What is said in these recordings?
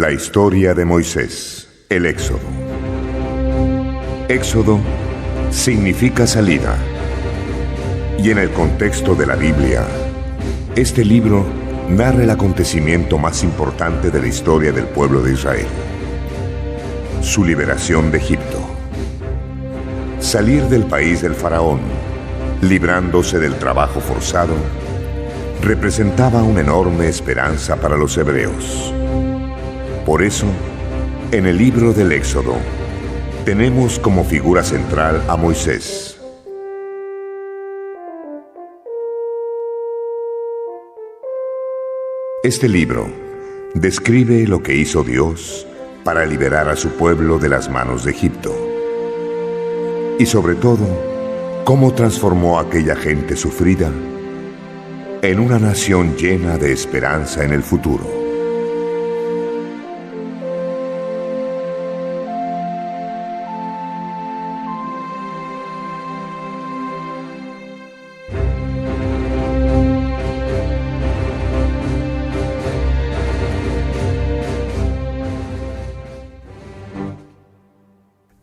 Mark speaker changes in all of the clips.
Speaker 1: La historia de Moisés, el Éxodo. Éxodo significa salida. Y en el contexto de la Biblia, este libro narra el acontecimiento más importante de la historia del pueblo de Israel: su liberación de Egipto. Salir del país del faraón, librándose del trabajo forzado, representaba una enorme esperanza para los hebreos. Por eso, en el libro del Éxodo, tenemos como figura central a Moisés. Este libro describe lo que hizo Dios para liberar a su pueblo de las manos de Egipto. Y sobre todo, cómo transformó a aquella gente sufrida en una nación llena de esperanza en el futuro.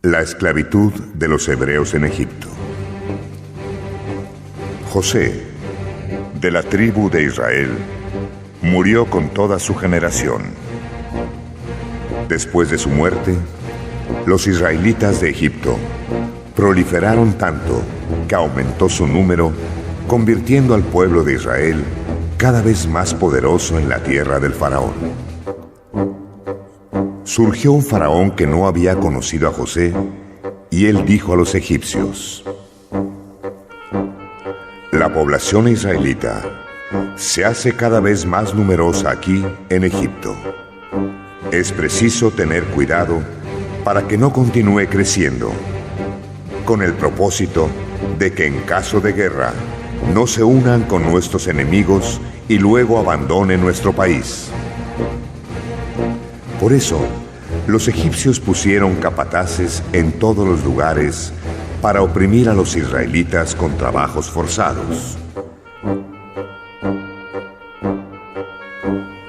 Speaker 1: La esclavitud de los hebreos en Egipto. José, de la tribu de Israel, murió con toda su generación. Después de su muerte, los israelitas de Egipto proliferaron tanto que aumentó su número, convirtiendo al pueblo de Israel cada vez más poderoso en la tierra del faraón. Surgió un faraón que no había conocido a José, y él dijo a los egipcios: la población israelita se hace cada vez más numerosa aquí en Egipto. Es preciso tener cuidado para que no continúe creciendo, con el propósito de que en caso de guerra no se unan con nuestros enemigos y luego abandonen nuestro país. Por eso, los egipcios pusieron capataces en todos los lugares para oprimir a los israelitas con trabajos forzados.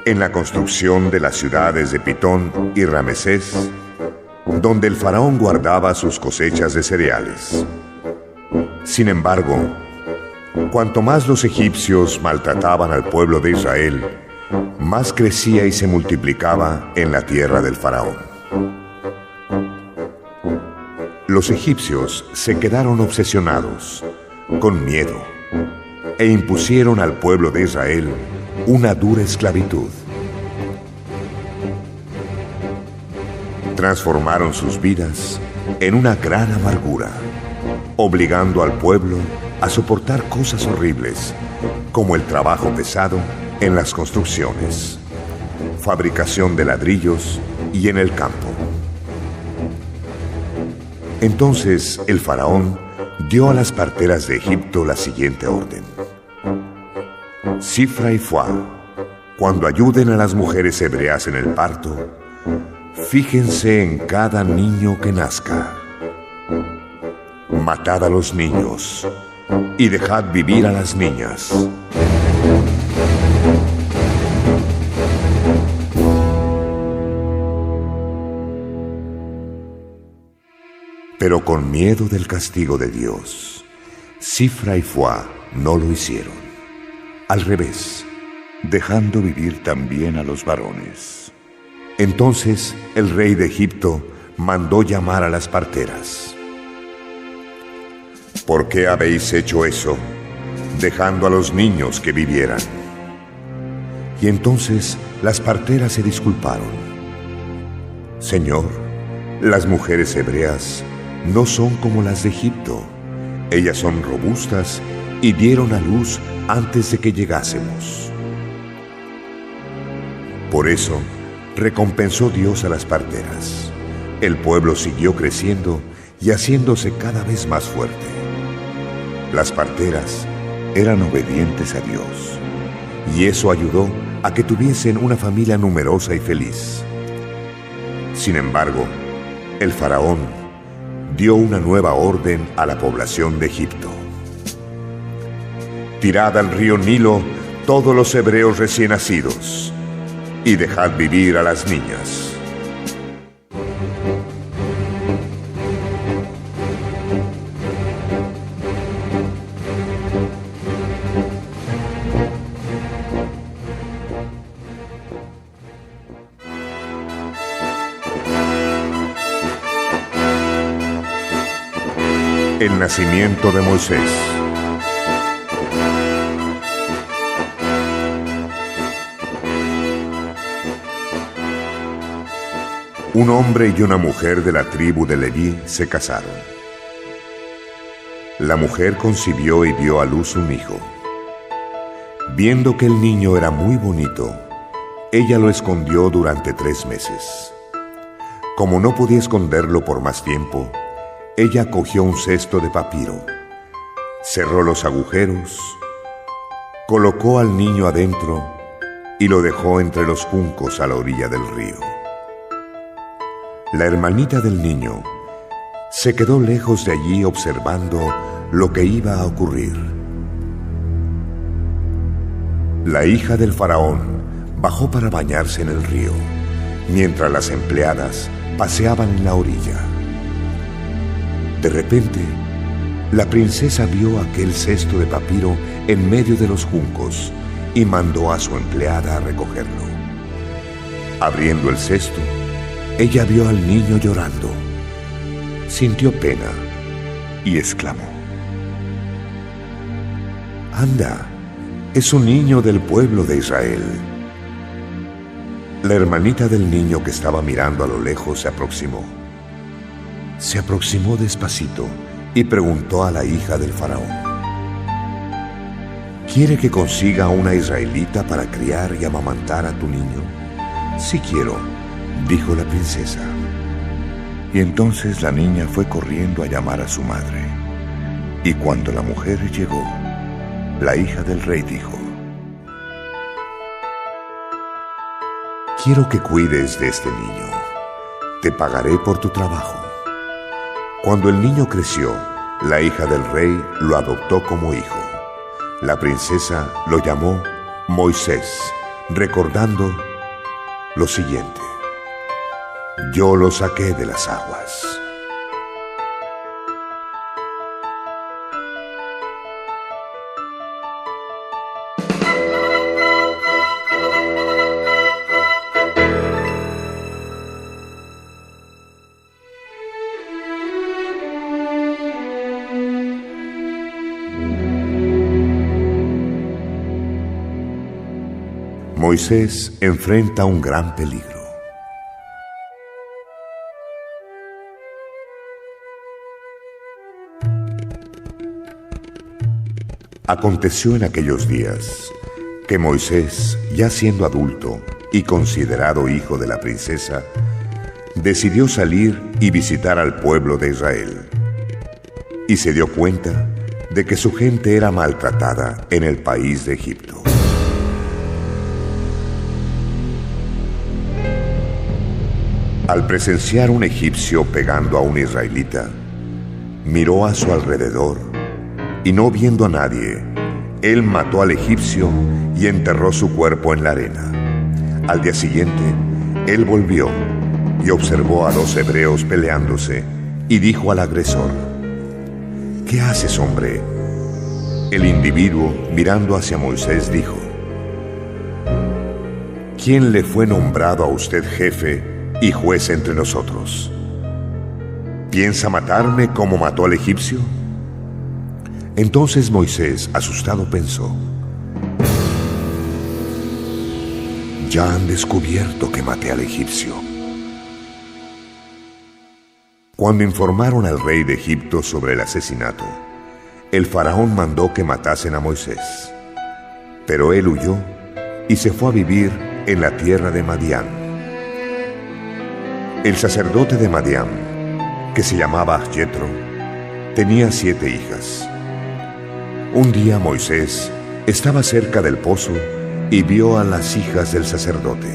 Speaker 1: En la construcción de las ciudades de Pitón y Ramesés, donde el faraón guardaba sus cosechas de cereales. Sin embargo, cuanto más los egipcios maltrataban al pueblo de Israel, más crecía y se multiplicaba en la tierra del faraón. Los egipcios se quedaron obsesionados, con miedo, e impusieron al pueblo de Israel una dura esclavitud. Transformaron sus vidas en una gran amargura, obligando al pueblo a soportar cosas horribles, como el trabajo pesado en las construcciones, fabricación de ladrillos y en el campo. Entonces el faraón dio a las parteras de Egipto la siguiente orden: Sifra y Fuá, cuando ayuden a las mujeres hebreas en el parto, fíjense en cada niño que nazca. Matad a los niños y dejad vivir a las niñas. Pero con miedo del castigo de Dios, Sifra y Fuá no lo hicieron. Al revés, dejando vivir también a los varones. Entonces el rey de Egipto mandó llamar a las parteras. ¿Por qué habéis hecho eso, dejando a los niños que vivieran? Y entonces las parteras se disculparon. Señor, las mujeres hebreas no son como las de Egipto. Ellas son robustas y dieron a luz antes de que llegásemos. Por eso, recompensó Dios a las parteras. El pueblo siguió creciendo y haciéndose cada vez más fuerte. Las parteras eran obedientes a Dios, y eso ayudó a que tuviesen una familia numerosa y feliz. Sin embargo, el faraón dio una nueva orden a la población de Egipto: tirad al río Nilo todos los hebreos recién nacidos. y dejad vivir a las niñas. El nacimiento de Moisés. Un hombre y una mujer de la tribu de Leví se casaron. La mujer concibió y dio a luz un hijo. Viendo que el niño era muy bonito, ella lo escondió durante 3 meses. Como no podía esconderlo por más tiempo, ella cogió un cesto de papiro, cerró los agujeros, colocó al niño adentro y lo dejó entre los juncos a la orilla del río. La hermanita del niño se quedó lejos de allí observando lo que iba a ocurrir. La hija del faraón bajó para bañarse en el río, mientras las empleadas paseaban en la orilla. De repente, la princesa vio aquel cesto de papiro en medio de los juncos y mandó a su empleada a recogerlo. Abriendo el cesto, ella vio al niño llorando. Sintió pena y exclamó: «Anda, es un niño del pueblo de Israel». La hermanita del niño, que estaba mirando a lo lejos, se aproximó despacito y preguntó a la hija del faraón: «¿Quiere que consiga una israelita para criar y amamantar a tu niño?» «Sí quiero», dijo la princesa. Y entonces la niña fue corriendo a llamar a su madre. Y cuando la mujer llegó, la hija del rey dijo: «Quiero que cuides de este niño. Te pagaré por tu trabajo». Cuando el niño creció, la hija del rey lo adoptó como hijo. La princesa lo llamó Moisés, recordando lo siguiente: «Yo lo saqué de las aguas». Moisés enfrenta un gran peligro. Aconteció en aquellos días que Moisés, ya siendo adulto y considerado hijo de la princesa, decidió salir y visitar al pueblo de Israel. Y se dio cuenta de que su gente era maltratada en el país de Egipto. Al presenciar un egipcio pegando a un israelita, miró a su alrededor y, no viendo a nadie, él mató al egipcio y enterró su cuerpo en la arena. Al día siguiente, él volvió y observó a 2 hebreos peleándose y dijo al agresor: «¿Qué haces, hombre?». El individuo, mirando hacia Moisés, dijo: «¿Quién le fue nombrado a usted jefe y juez entre nosotros? ¿Piensa matarme como mató al egipcio?». Entonces Moisés, asustado, pensó: «Ya han descubierto que maté al egipcio». Cuando informaron al rey de Egipto sobre el asesinato, el faraón mandó que matasen a Moisés. Pero él huyó y se fue a vivir en la tierra de Madián. El sacerdote de Madián, que se llamaba Jetro, tenía 7 hijas. Un día Moisés estaba cerca del pozo y vio a las hijas del sacerdote.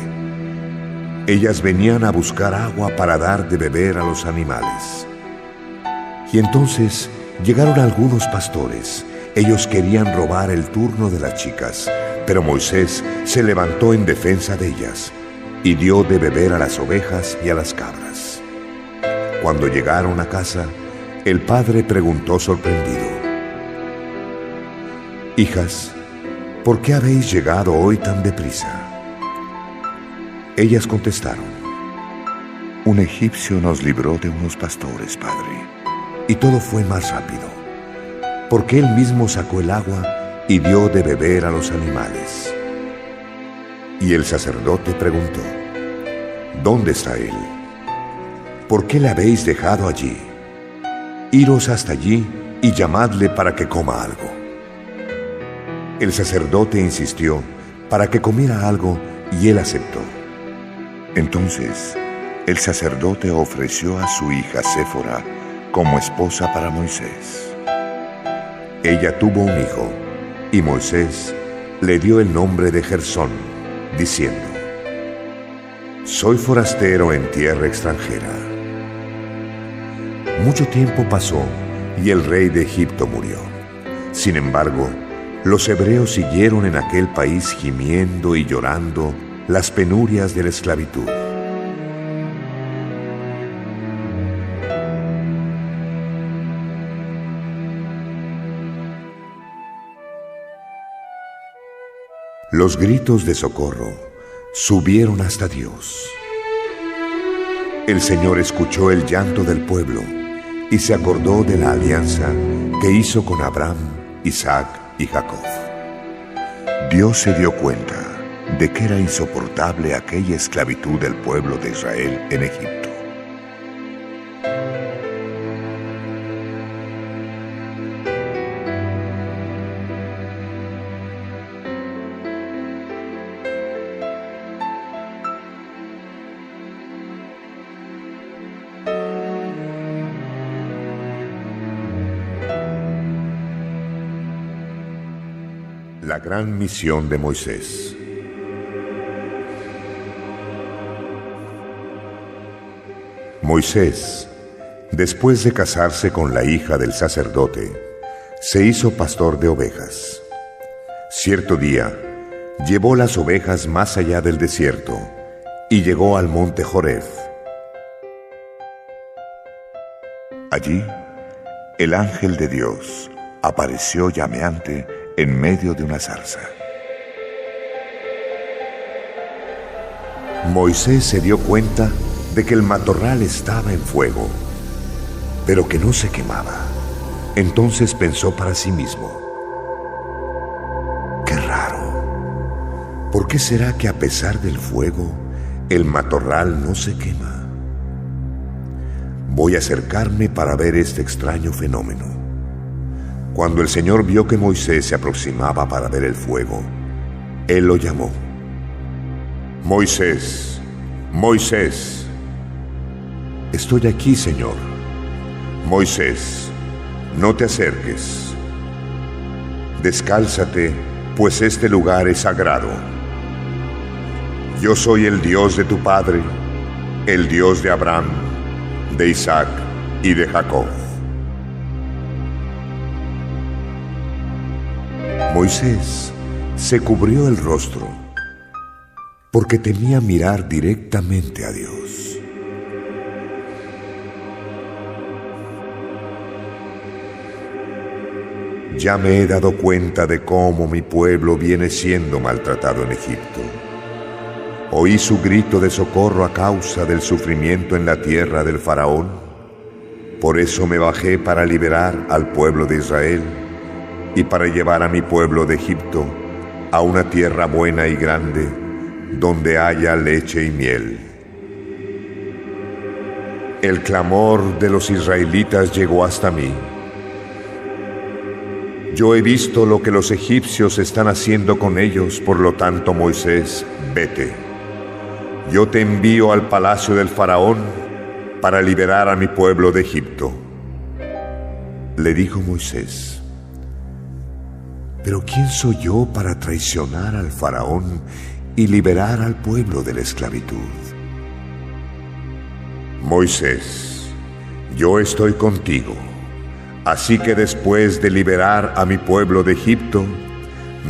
Speaker 1: Ellas venían a buscar agua para dar de beber a los animales. Y entonces llegaron algunos pastores. Ellos querían robar el turno de las chicas, pero Moisés se levantó en defensa de ellas y dio de beber a las ovejas y a las cabras. Cuando llegaron a casa, el padre preguntó sorprendido: «Hijas, ¿por qué habéis llegado hoy tan deprisa?». Ellas contestaron: «Un egipcio nos libró de unos pastores, padre, y todo fue más rápido, porque él mismo sacó el agua y dio de beber a los animales». Y el sacerdote preguntó: «¿Dónde está él? ¿Por qué le habéis dejado allí? Iros hasta allí y llamadle para que coma algo». El sacerdote insistió para que comiera algo y él aceptó. Entonces, el sacerdote ofreció a su hija Séfora como esposa para Moisés. Ella tuvo un hijo, y Moisés le dio el nombre de Gersón, diciendo: «Soy forastero en tierra extranjera». Mucho tiempo pasó y el rey de Egipto murió. Sin embargo, los hebreos siguieron en aquel país gimiendo y llorando las penurias de la esclavitud. Los gritos de socorro subieron hasta Dios. El Señor escuchó el llanto del pueblo y se acordó de la alianza que hizo con Abraham, Isaac y Jacob. Dios se dio cuenta de que era insoportable aquella esclavitud del pueblo de Israel en Egipto. La gran misión de Moisés. Moisés, después de casarse con la hija del sacerdote, se hizo pastor de ovejas. Cierto día, llevó las ovejas más allá del desierto y llegó al monte Joreb. Allí, el ángel de Dios apareció llameante en medio de una zarza. Moisés se dio cuenta de que el matorral estaba en fuego, pero que no se quemaba. Entonces pensó para sí mismo: «Qué raro. ¿Por qué será que a pesar del fuego, el matorral no se quema? Voy a acercarme para ver este extraño fenómeno». Cuando el Señor vio que Moisés se aproximaba para ver el fuego, Él lo llamó: «Moisés, Moisés». «Estoy aquí, Señor». «Moisés, no te acerques. Descálzate, pues este lugar es sagrado. Yo soy el Dios de tu padre, el Dios de Abraham, de Isaac y de Jacob». Moisés se cubrió el rostro porque temía mirar directamente a Dios. «Ya me he dado cuenta de cómo mi pueblo viene siendo maltratado en Egipto. Oí su grito de socorro a causa del sufrimiento en la tierra del faraón. Por eso me bajé para liberar al pueblo de Israel y para llevar a mi pueblo de Egipto a una tierra buena y grande, donde haya leche y miel». El clamor de los israelitas llegó hasta mí. Yo he visto lo que los egipcios están haciendo con ellos, por lo tanto, Moisés, vete. Yo te envío al palacio del faraón para liberar a mi pueblo de Egipto. Le dijo Moisés: «¿Pero quién soy yo para traicionar al faraón y liberar al pueblo de la esclavitud?» «Moisés, yo estoy contigo, así que después de liberar a mi pueblo de Egipto,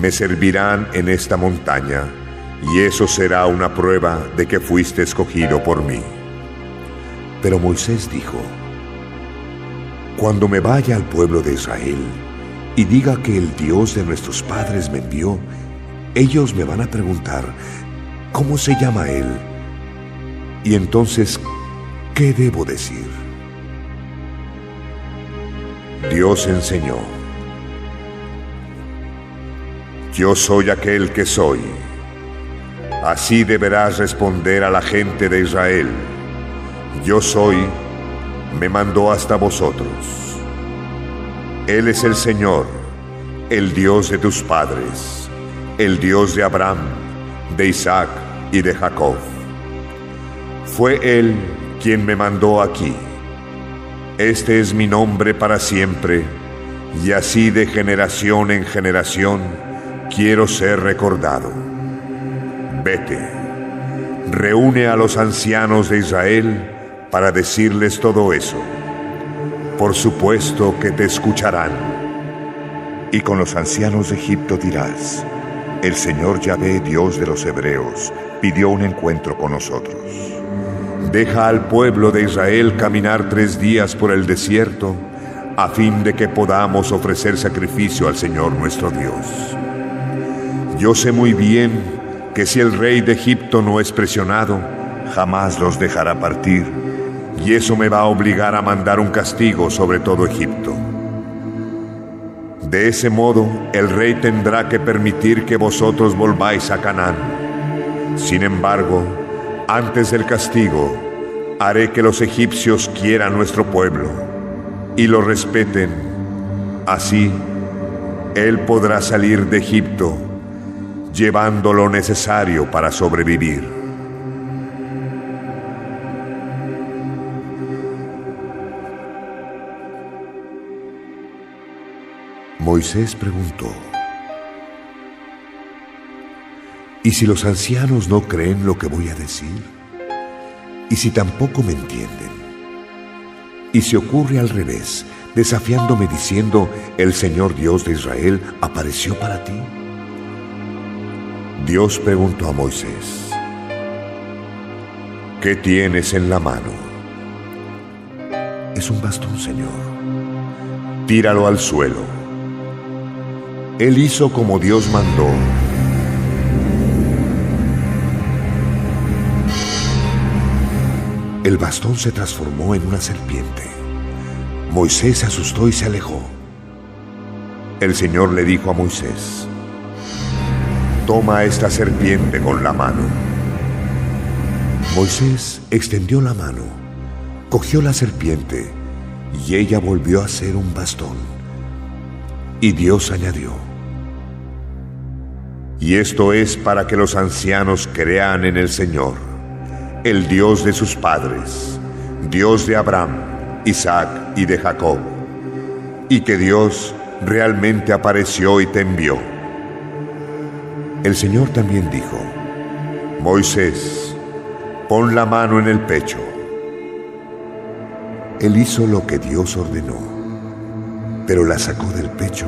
Speaker 1: me servirán en esta montaña y eso será una prueba de que fuiste escogido por mí. Pero Moisés dijo: cuando me vaya al pueblo de Israel y diga que el Dios de nuestros padres me envió, ellos me van a preguntar: ¿cómo se llama él? Y entonces, ¿qué debo decir? Dios enseñó: yo soy aquel que soy. Así deberás responder a la gente de Israel: yo soy, me mandó hasta vosotros. Él es el Señor, el Dios de tus padres, el Dios de Abraham, de Isaac y de Jacob. Fue Él quien me mandó aquí. Este es mi nombre para siempre, y así de generación en generación quiero ser recordado. Vete, reúne a los ancianos de Israel para decirles todo eso. Por supuesto que te escucharán. Y con los ancianos de Egipto dirás: el Señor Yahvé, Dios de los hebreos, pidió un encuentro con nosotros. Deja al pueblo de Israel caminar 3 días por el desierto, a fin de que podamos ofrecer sacrificio al Señor nuestro Dios. Yo sé muy bien que si el rey de Egipto no es presionado, jamás los dejará partir, y eso me va a obligar a mandar un castigo sobre todo Egipto. De ese modo, el rey tendrá que permitir que vosotros volváis a Canaán. Sin embargo, antes del castigo, haré que los egipcios quieran nuestro pueblo y lo respeten. Así, él podrá salir de Egipto llevando lo necesario para sobrevivir. Moisés preguntó: ¿y si los ancianos no creen lo que voy a decir? ¿Y si tampoco me entienden? ¿Y si ocurre al revés, desafiándome diciendo: el Señor Dios de Israel apareció para ti? Dios preguntó a Moisés: ¿qué tienes en la mano? Es un bastón, Señor. Tíralo al suelo. Él hizo como Dios mandó. El bastón se transformó en una serpiente. Moisés se asustó y se alejó. El Señor le dijo a Moisés: toma esta serpiente con la mano. Moisés extendió la mano, cogió la serpiente, y ella volvió a ser un bastón. Y Dios añadió: y esto es para que los ancianos crean en el Señor, el Dios de sus padres, Dios de Abraham, Isaac y de Jacob, y que Dios realmente apareció y te envió. El Señor también dijo: Moisés, pon la mano en el pecho. Él hizo lo que Dios ordenó, pero la sacó del pecho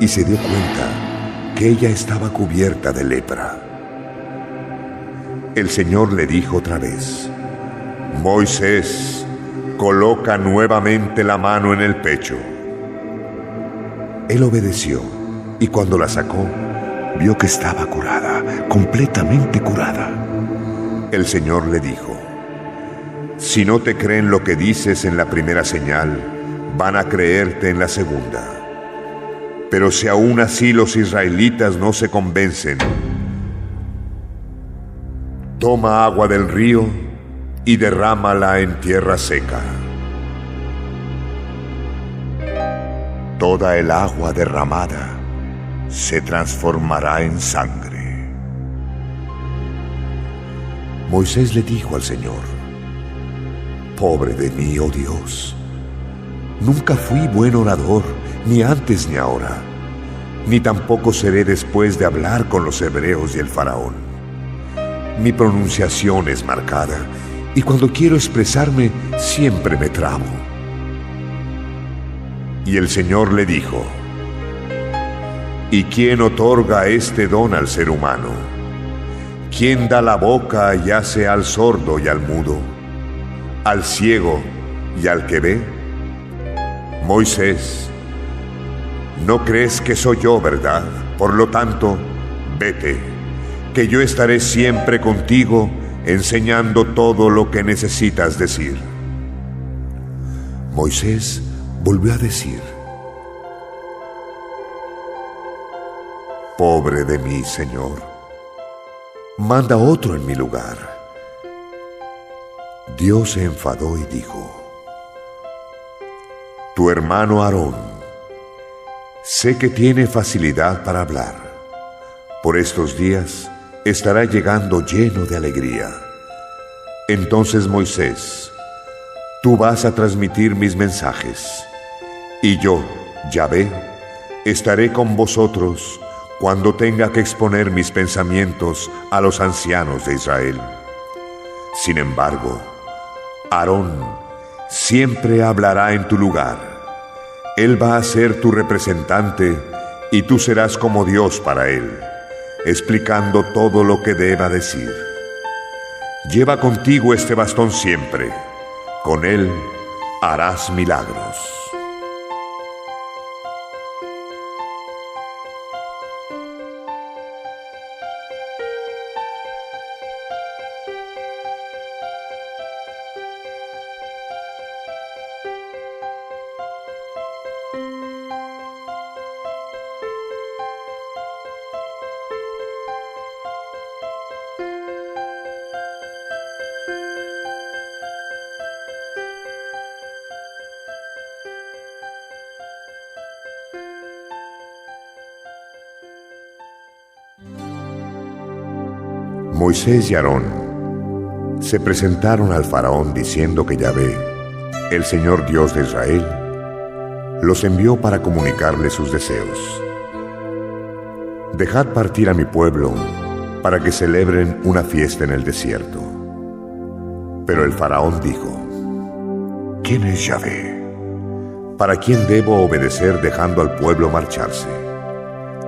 Speaker 1: y se dio cuenta que ella estaba cubierta de lepra. El Señor le dijo otra vez: Moisés, coloca nuevamente la mano en el pecho. Él obedeció, y cuando la sacó, vio que estaba curada, completamente curada. El Señor le dijo: si no te creen lo que dices en la primera señal, van a creerte en la segunda. Pero si aún así los israelitas no se convencen, toma agua del río y derrámala en tierra seca. Toda el agua derramada se transformará en sangre. Moisés le dijo al Señor: pobre de mí, oh Dios, nunca fui buen orador, ni antes ni ahora, ni tampoco seré después de hablar con los hebreos y el faraón. Mi pronunciación es marcada, y cuando quiero expresarme siempre me trabo. Y el Señor le dijo: ¿y quién otorga este don al ser humano? ¿Quién da la boca y hace al sordo y al mudo, al ciego y al que ve? Moisés, ¿no crees que soy yo, verdad? Por lo tanto, vete, que yo estaré siempre contigo, enseñando todo lo que necesitas decir. Moisés volvió a decir: pobre de mí, Señor, manda otro en mi lugar. Dios se enfadó y dijo: tu hermano Aarón, sé que tiene facilidad para hablar. Por estos días estará llegando lleno de alegría. Entonces Moisés, tú vas a transmitir mis mensajes, y yo, Yahvé, estaré con vosotros cuando tenga que exponer mis pensamientos a los ancianos de Israel. Sin embargo, Aarón siempre hablará en tu lugar. Él va a ser tu representante y tú serás como Dios para él, explicando todo lo que deba decir. Lleva contigo este bastón siempre. Con él harás milagros. Moisés y Aarón se presentaron al faraón diciendo que Yahvé, el Señor Dios de Israel, los envió para comunicarle sus deseos. Dejad partir a mi pueblo para que celebren una fiesta en el desierto. Pero el faraón dijo: ¿quién es Yahvé? ¿Para quién debo obedecer dejando al pueblo marcharse?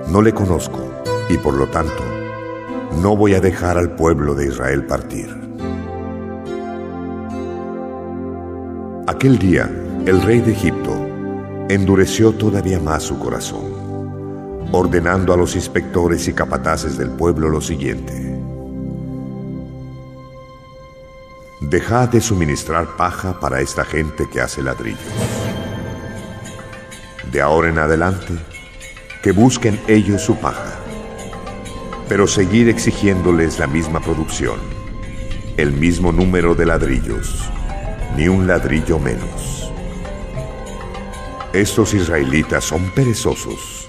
Speaker 1: No le conozco y por lo tanto no voy a dejar al pueblo de Israel partir. Aquel día, el rey de Egipto endureció todavía más su corazón, ordenando a los inspectores y capataces del pueblo lo siguiente: dejad de suministrar paja para esta gente que hace ladrillos. De ahora en adelante, que busquen ellos su paja, pero seguir exigiéndoles la misma producción, el mismo número de ladrillos, ni un ladrillo menos. Estos israelitas son perezosos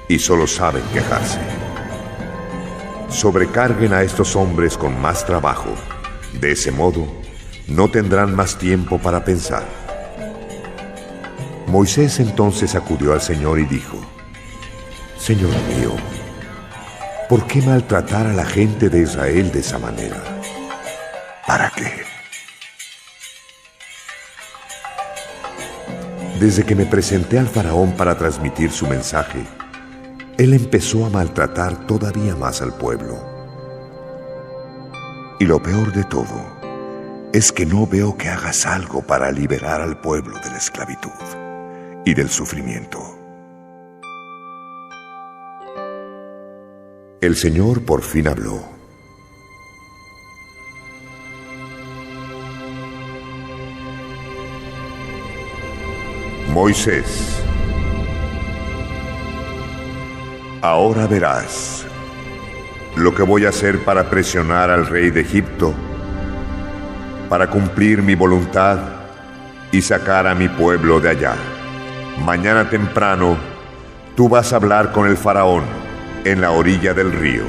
Speaker 1: y solo saben quejarse. Sobrecarguen a estos hombres con más trabajo. De ese modo, no tendrán más tiempo para pensar. Moisés entonces acudió al Señor y dijo: Señor mío, ¿por qué maltratar a la gente de Israel de esa manera? ¿Para qué? Desde que me presenté al faraón para transmitir su mensaje, él empezó a maltratar todavía más al pueblo. Y lo peor de todo es que no veo que hagas algo para liberar al pueblo de la esclavitud y del sufrimiento. El Señor por fin habló. Moisés, ahora verás lo que voy a hacer para presionar al rey de Egipto, para cumplir mi voluntad y sacar a mi pueblo de allá. Mañana temprano, tú vas a hablar con el faraón en la orilla del río.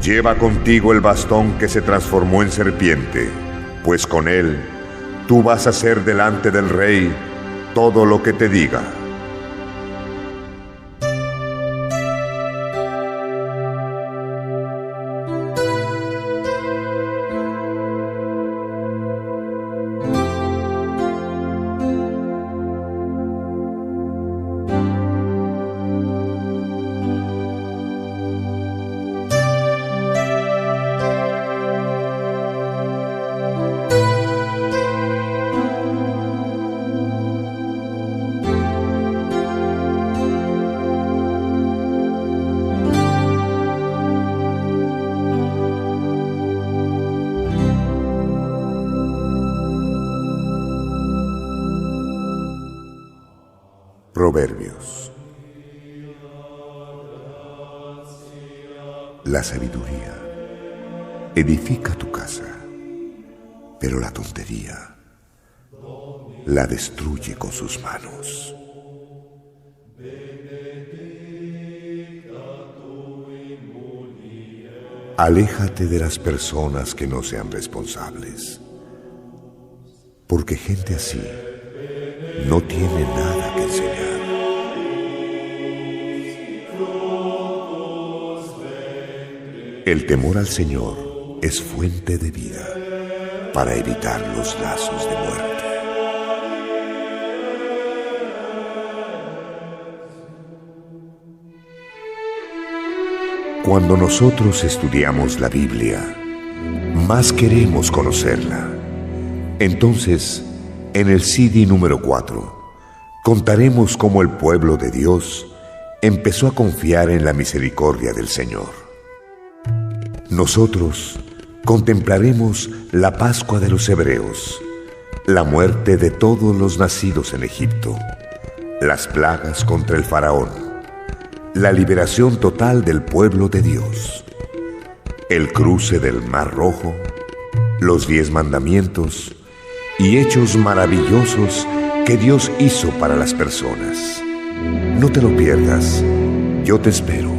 Speaker 1: Lleva contigo el bastón que se transformó en serpiente, pues con él tú vas a hacer delante del rey todo lo que te diga. Proverbios. La sabiduría edifica tu casa, pero la tontería la destruye con sus manos. Aléjate de las personas que no sean responsables, porque gente así no tiene nada que enseñar. El temor al Señor es fuente de vida para evitar los lazos de muerte. Cuando nosotros estudiamos la Biblia, más queremos conocerla. Entonces, en el CD número 4, contaremos cómo el pueblo de Dios empezó a confiar en la misericordia del Señor. Nosotros contemplaremos la Pascua de los hebreos, la muerte de todos los nacidos en Egipto, las plagas contra el faraón, la liberación total del pueblo de Dios, el cruce del Mar Rojo, los 10 mandamientos y hechos maravillosos que Dios hizo para las personas. No te lo pierdas, yo te espero.